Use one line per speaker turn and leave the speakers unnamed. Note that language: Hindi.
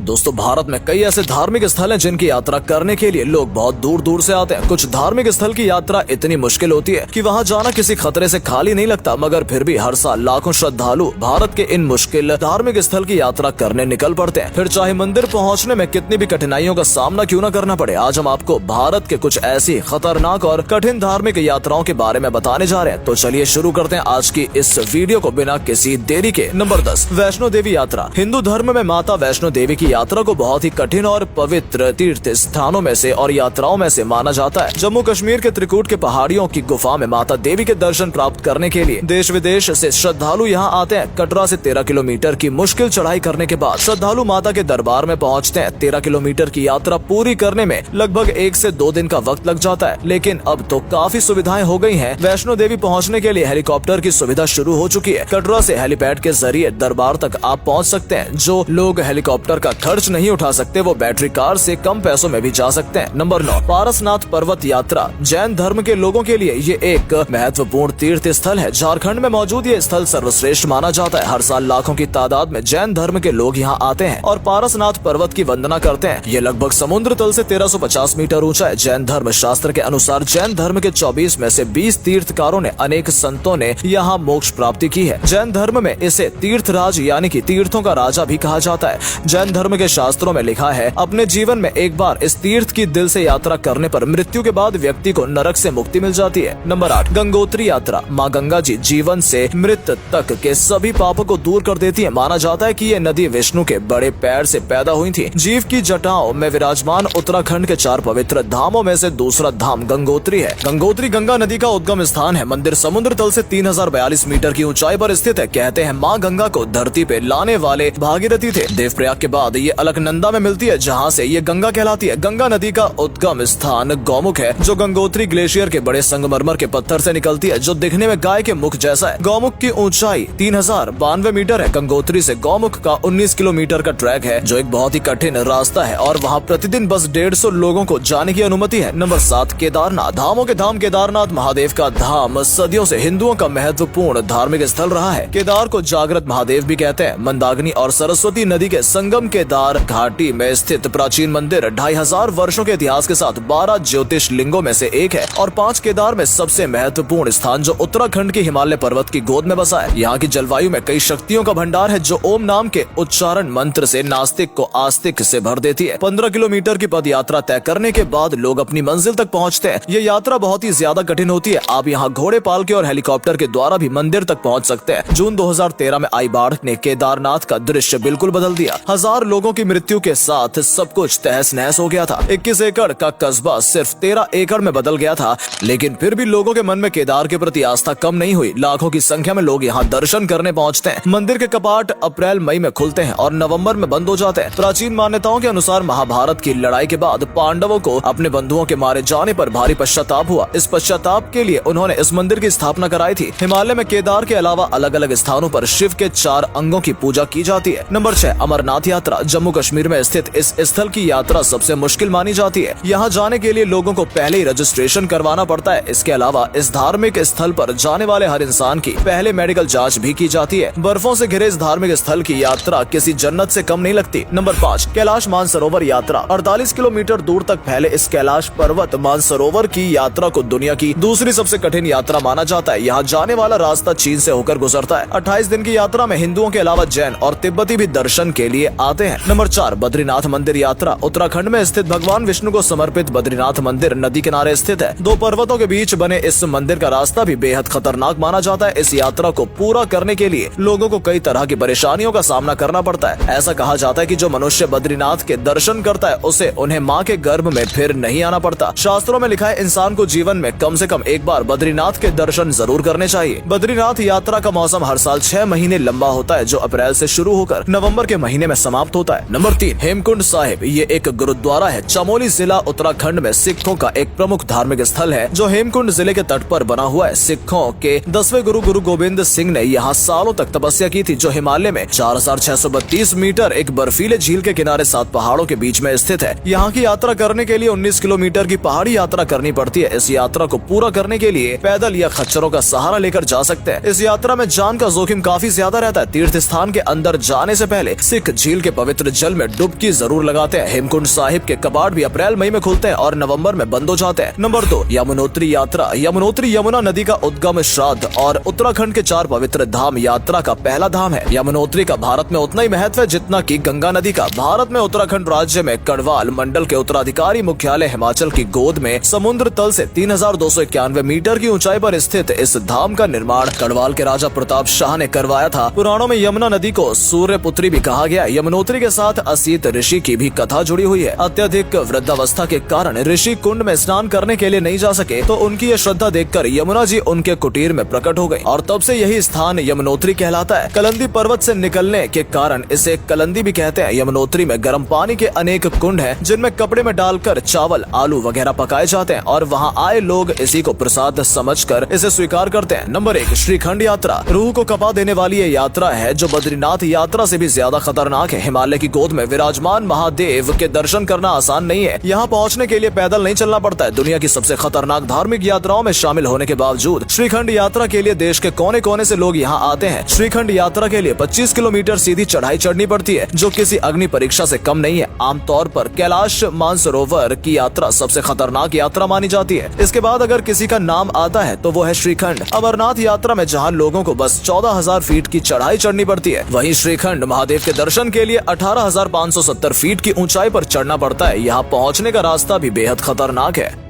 दोस्तों भारत में कई ऐसे धार्मिक स्थल हैं जिनकी यात्रा करने के लिए लोग बहुत दूर दूर से आते हैं। कुछ धार्मिक स्थल की यात्रा इतनी मुश्किल होती है कि वहां जाना किसी खतरे से खाली नहीं लगता, मगर फिर भी हर साल लाखों श्रद्धालु भारत के इन मुश्किल धार्मिक स्थल की यात्रा करने निकल पड़ते हैं, फिर चाहे मंदिर पहुंचने में कितनी भी कठिनाइयों का सामना क्यों न करना पड़े। आज हम आपको भारत के कुछ ऐसी खतरनाक और कठिन धार्मिक यात्राओं के बारे में बताने जा रहे हैं। तो चलिए शुरू करते हैं आज की इस वीडियो को बिना किसी देरी के। नंबर 10, वैष्णो देवी यात्रा। हिंदू धर्म में माता वैष्णो देवी की यात्रा को बहुत ही कठिन और पवित्र तीर्थ स्थानों में से और यात्राओं में से माना जाता है। जम्मू कश्मीर के त्रिकुट के पहाड़ियों की गुफा में माता देवी के दर्शन प्राप्त करने के लिए देश विदेश से श्रद्धालु यहाँ आते हैं। कटरा से 13 किलोमीटर की मुश्किल चढ़ाई करने के बाद श्रद्धालु माता के दरबार में पहुँचते हैं। 13 किलोमीटर की यात्रा पूरी करने में लगभग 1 से 2 दिन का वक्त लग जाता है, लेकिन अब तो काफी सुविधाएं हो गई हैं। वैष्णो देवी पहुंचने के लिए हेलीकॉप्टर की सुविधा शुरू हो चुकी है। कटरा से हेलीपैड के जरिए दरबार तक आप पहुंच सकते हैं। जो लोग हेलीकॉप्टर का खर्च नहीं उठा सकते वो बैटरी कार से कम पैसों में भी जा सकते हैं। नंबर 9, पारसनाथ पर्वत यात्रा। जैन धर्म के लोगों के लिए ये एक महत्वपूर्ण तीर्थ स्थल है। झारखंड में मौजूद ये स्थल सर्वश्रेष्ठ माना जाता है। हर साल लाखों की तादाद में जैन धर्म के लोग यहाँ आते हैं और पारसनाथ पर्वत की वंदना करते हैं। ये लगभग समुद्र तल से 1350 मीटर ऊंचा है। जैन धर्म शास्त्र के अनुसार जैन धर्म के 24 में से 20 तीर्थकारों ने, अनेक संतों ने यहाँ मोक्ष प्राप्ति की है। जैन धर्म में इसे तीर्थराज यानी कि तीर्थों का राजा भी कहा जाता है। जैन धर्म के शास्त्रों में लिखा है, अपने जीवन में एक बार इस तीर्थ की दिल से यात्रा करने पर मृत्यु के बाद व्यक्ति को नरक से मुक्ति मिल जाती है। नंबर 8, गंगोत्री यात्रा। माँ गंगा जी जीवन से मृत्यु तक के सभी पापों को दूर कर देती है। माना जाता है कि ये नदी विष्णु के बड़े पैर से पैदा हुई थी। जीव की जटाओं में विराजमान उत्तराखंड के 4 पवित्र धामों में से दूसरा धाम गंगोत्री है। गंगोत्री गंगा नदी का उद्गम स्थान है। मंदिर समुद्र तल से 3042 मीटर की ऊंचाई पर स्थित है। कहते हैं माँ गंगा को धरती पे लाने वाले भागीरथी थे। देवप्रयाग के बाद ये अलकनंदा में मिलती है, जहाँ से ये गंगा कहलाती है। गंगा नदी का उद्गम स्थान गौमुख है, जो गंगोत्री ग्लेशियर के बड़े संगमरमर के पत्थर से निकलती है, जो दिखने में गाय के मुख जैसा है। गौमुख की ऊंचाई 3092 मीटर है। गंगोत्री से गौमुख का 19 किलोमीटर का ट्रैक है, जो एक बहुत ही कठिन रास्ता है और वहाँ प्रतिदिन बस 150 लोगों को जाने की अनुमति है। नंबर 7, केदारनाथ। धामों के धाम केदारनाथ महादेव का धाम सदियों से हिंदुओं का महत्वपूर्ण धार्मिक स्थल रहा है। केदार को जागृत महादेव भी कहते हैं। मंदाकिनी और सरस्वती नदी के संगम केदार घाटी में स्थित प्राचीन मंदिर 2500 वर्षों के इतिहास के साथ 12 ज्योतिष लिंगों में से एक है और 5 केदार में सबसे महत्वपूर्ण स्थान जो उत्तराखंड के हिमालय पर्वत की गोद में बसा है। यहाँ की जलवायु में कई शक्तियों का भंडार है, जो ओम नाम के उच्चारण मंत्र से नास्तिक को आस्तिक से भर देती है। 15 किलोमीटर की पद यात्रा तय करने के बाद लोग अपनी मंजिल तक पहुँचते हैं। ये यात्रा बहुत ही ज्यादा कठिन होती है। आप यहाँ घोड़े पाल के और हेलीकॉप्टर के द्वारा भी मंदिर तक पहुँच सकते हैं। जून 2013 में आई बाढ़ ने केदारनाथ का दृश्य बिल्कुल बदल दिया। 1000 लोगों की मृत्यु के साथ सब कुछ तहस नहस हो गया था। 21 एकड़ का कस्बा सिर्फ 13 एकड़ में बदल गया था, लेकिन फिर भी लोगों के मन में केदार के प्रति आस्था कम नहीं हुई। लाखों की संख्या में लोग यहाँ दर्शन करने पहुँचते हैं। मंदिर के कपाट अप्रैल मई में खुलते हैं और नवंबर में बंद हो जाते हैं। प्राचीन मान्यताओं के अनुसार महाभारत की लड़ाई के बाद पांडवों को अपने बंधुओं के मारे जाने पर भारी पश्चाताप हुआ। इस पश्चाताप के लिए उन्होंने इस मंदिर की स्थापना कराई थी। हिमालय में केदार के अलावा अलग अलग स्थानों पर शिव के 4 अंगों की पूजा की जाती है। नंबर 6, अमरनाथ यात्रा। जम्मू कश्मीर में स्थित इस स्थल की यात्रा सबसे मुश्किल मानी जाती है। यहाँ जाने के लिए लोगों को पहले ही रजिस्ट्रेशन करवाना पड़ता है। इसके अलावा इस धार्मिक स्थल पर जाने वाले हर इंसान की पहले मेडिकल जांच भी की जाती है। बर्फों से घिरे इस धार्मिक स्थल की यात्रा किसी जन्नत से कम नहीं लगती। नंबर 5, कैलाश मानसरोवर यात्रा। 48 किलोमीटर दूर तक फैले इस कैलाश पर्वत मानसरोवर की यात्रा को दुनिया की दूसरी सबसे कठिन यात्रा माना जाता है। यहाँ जाने वाला रास्ता चीन से होकर गुजरता है। 28 दिन की यात्रा में हिंदुओं के अलावा जैन और तिब्बती भी दर्शन के लिए आते हैं। नंबर 4, बद्रीनाथ मंदिर यात्रा। उत्तराखंड में स्थित भगवान विष्णु को समर्पित बद्रीनाथ मंदिर नदी किनारे स्थित है। 2 पर्वतों के बीच बने इस मंदिर का रास्ता भी बेहद खतरनाक माना जाता है। इस यात्रा को पूरा करने के लिए लोगों को कई तरह की परेशानियों का सामना करना पड़ता है। ऐसा कहा जाता है कि जो मनुष्य बद्रीनाथ के दर्शन करता है उसे उन्हें माँ के गर्भ में फिर नहीं आना पड़ता। शास्त्रों में लिखा है इंसान को जीवन में कम से कम एक बार बद्रीनाथ के दर्शन जरूर करने चाहिए। बद्रीनाथ यात्रा का मौसम हर साल 6 महीने लंबा होता है, जो अप्रैल से शुरू होकर नवंबर के महीने में समाप्त होता है। नंबर 3, हेमकुंड साहिब। ये एक गुरुद्वारा है। चमोली जिला उत्तराखंड में सिखों का एक प्रमुख धार्मिक स्थल है, जो हेमकुंड जिले के तट पर बना हुआ है। सिखों के 10वें गुरु गोविंद सिंह ने यहाँ सालों तक तपस्या की थी, जो हिमालय में 4632 मीटर एक बर्फीले झील के किनारे 7 पहाड़ों के बीच में स्थित है। यहाँ की यात्रा करने के लिए 19 किलोमीटर की पहाड़ी यात्रा करनी पड़ती है। इस यात्रा को पूरा करने के लिए पैदल या खच्चरों का सहारा लेकर जा सकते हैं। इस यात्रा में जान का जोखिम काफी ज्यादा रहता है। तीर्थ स्थान के अंदर जाने से पहले सिख झील के पवित्र पवित्र जल में डुबकी जरूर लगाते हैं। हेमकुंड साहिब के कपाट भी अप्रैल मई में खुलते हैं और नवंबर में बंद हो जाते हैं। नंबर 2, यमुनोत्री यात्रा। यमुनोत्री यमुना नदी का उद्गम, श्राद्ध और उत्तराखंड के 4 पवित्र धाम यात्रा का पहला धाम है। यमुनोत्री का भारत में उतना ही महत्व है जितना कि गंगा नदी का। भारत में उत्तराखंड राज्य में गढ़वाल मंडल के उत्तराधिकारी मुख्यालय हिमाचल की गोद में समुद्र तल से 3291 मीटर की ऊंचाई पर स्थित इस धाम का निर्माण गढ़वाल के राजा प्रताप शाह ने करवाया था। पुराणों में यमुना नदी को सूर्यपुत्री भी कहा गया। यमुनोत्री के साथ असीत ऋषि की भी कथा जुड़ी हुई है। अत्यधिक वृद्धावस्था के कारण ऋषि कुंड में स्नान करने के लिए नहीं जा सके, तो उनकी ये श्रद्धा देखकर यमुना जी उनके कुटीर में प्रकट हो गई और तब से यही स्थान यमुनोत्री कहलाता है। कलंदी पर्वत से निकलने के कारण इसे कलंदी भी कहते हैं। यमुनोत्री में गर्म पानी के अनेक कुंड हैं, जिनमें कपड़े में डालकर चावल, आलू वगैरह पकाए जाते हैं और वहां आए लोग इसी को प्रसाद समझकर इसे स्वीकार करते हैं। नंबर 1, श्रीखंड यात्रा। रूह को कपा देने वाली ये यात्रा है जो बद्रीनाथ यात्रा से भी ज्यादा खतरनाक है। हिमालय की गोद में विराजमान महादेव के दर्शन करना आसान नहीं है। यहाँ पहुँचने के लिए पैदल नहीं चलना पड़ता है। दुनिया की सबसे खतरनाक धार्मिक यात्राओं में शामिल होने के बावजूद श्रीखंड यात्रा के लिए देश के कोने कोने से लोग यहाँ आते हैं। श्रीखंड यात्रा के लिए 25 किलोमीटर सीधी चढ़ाई चढ़नी पड़ती है, जो किसी अग्नि परीक्षा से कम नहीं है। आमतौर पर कैलाश मानसरोवर की यात्रा सबसे खतरनाक यात्रा मानी जाती है। इसके बाद अगर किसी का नाम आता है तो वो है श्रीखंड। अमरनाथ यात्रा में जहाँ लोगों को बस 14,000 फीट की चढ़ाई चढ़नी पड़ती है, वहीं श्रीखंड महादेव के दर्शन के लिए 18,570 फीट की ऊंचाई पर चढ़ना पड़ता है। यहाँ पहुँचने का रास्ता भी बेहद खतरनाक है।